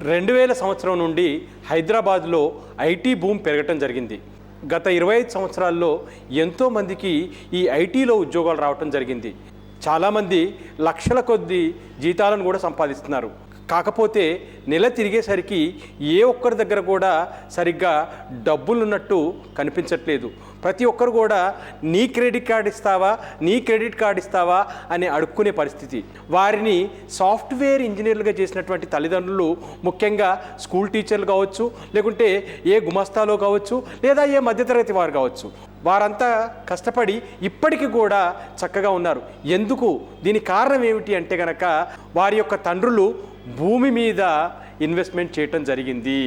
2000 సంవత్సరం నుండి హైదరాబాద్లో ఐటీ బూమ్ పెరగటం జరిగింది. గత 25 సంవత్సరాల్లో ఎంతోమందికి ఈ ఐటీలో ఉద్యోగాలు రావటం జరిగింది. చాలామంది లక్షల కొద్ది జీతాలను కూడా సంపాదిస్తున్నారు. కాకపోతే నెల తిరిగేసరికి ఏ ఒక్కరి దగ్గర కూడా సరిగ్గా డబ్బులు ఉన్నట్టు కనిపించట్లేదు. ప్రతి ఒక్కరు కూడా నీ క్రెడిట్ కార్డు ఇస్తావా అని అడుక్కునే పరిస్థితి. వారిని సాఫ్ట్వేర్ ఇంజనీర్లుగా చేసినటువంటి తల్లిదండ్రులు, ముఖ్యంగా స్కూల్ టీచర్లు కావచ్చు, లేకుంటే ఏ గుమస్తాలో కావచ్చు, లేదా ఏ మధ్యతరగతి వారు కావచ్చు, వారంతా కష్టపడి ఇప్పటికీ కూడా చక్కగా ఉన్నారు. ఎందుకు? దీని కారణం ఏమిటి అంటే కనుక వారి యొక్క తండ్రులు భూమి మీద ఇన్వెస్ట్మెంట్ చేయటం జరిగింది.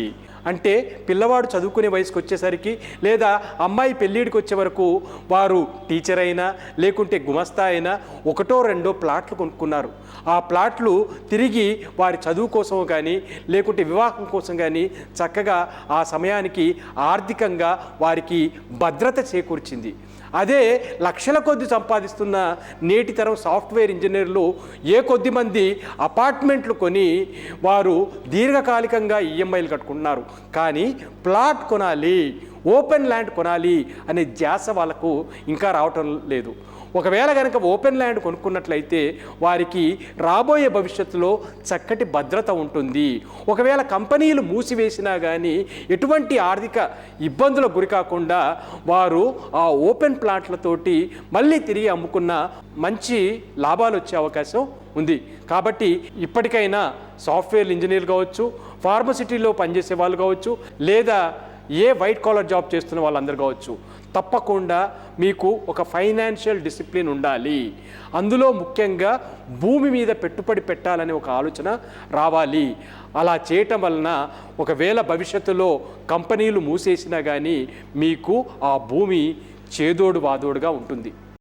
అంటే పిల్లవాడు చదువుకునే వయసుకు వచ్చేసరికి, లేదా అమ్మాయి పెళ్ళిడికి వచ్చే వరకు వారు టీచర్ అయినా లేకుంటే గుమస్తా అయినా ఒకటో రెండో ప్లాట్లు కొనుక్కున్నారు. ఆ ప్లాట్లు తిరిగి వారి చదువు కోసం కానీ లేకుంటే వివాహం కోసం కానీ చక్కగా ఆ సమయానికి ఆర్థికంగా వారికి భద్రత చేకూర్చింది. అదే లక్షల కొద్ది సంపాదిస్తున్న నేటి తరం సాఫ్ట్వేర్ ఇంజనీర్లు ఏ కొద్ది మంది అపార్ట్మెంట్లు కొని వారు దీర్ఘకాలికంగా ఈఎంఐలు కట్టుకుంటున్నారు. కానీ ప్లాట్ కొనాలి, ఓపెన్ ల్యాండ్ కొనాలి అనే ధ్యాస వాళ్ళకు ఇంకా రావటం లేదు. ఒకవేళ కనుక ఓపెన్ ల్యాండ్ కొనుక్కున్నట్లయితే వారికి రాబోయే భవిష్యత్తులో చక్కటి భద్రత ఉంటుంది. ఒకవేళ కంపెనీలు మూసివేసినా కానీ ఎటువంటి ఆర్థిక ఇబ్బందులకు గురి కాకుండా వారు ఆ ఓపెన్ ప్లాట్లతోటి మళ్ళీ తిరిగి అమ్ముకున్న మంచి లాభాలు వచ్చే అవకాశం ఉంది. కాబట్టి ఇప్పటికైనా సాఫ్ట్వేర్ ఇంజనీర్లు కావచ్చు, ఫార్మసిటీలో పనిచేసే వాళ్ళు కావచ్చు, లేదా ఏ వైట్ కాలర్ జాబ్ చేస్తున్న వాళ్ళందరూ కావచ్చు, తప్పకుండా మీకు ఒక ఫైనాన్షియల్ డిసిప్లిన్ ఉండాలి. అందులో ముఖ్యంగా భూమి మీద పెట్టుబడి పెట్టాలనే ఒక ఆలోచన రావాలి. అలా చేయటం వలన ఒకవేళ భవిష్యత్తులో కంపెనీలు మూసేసినా కానీ మీకు ఆ భూమి చేదోడు వాదోడుగా ఉంటుంది.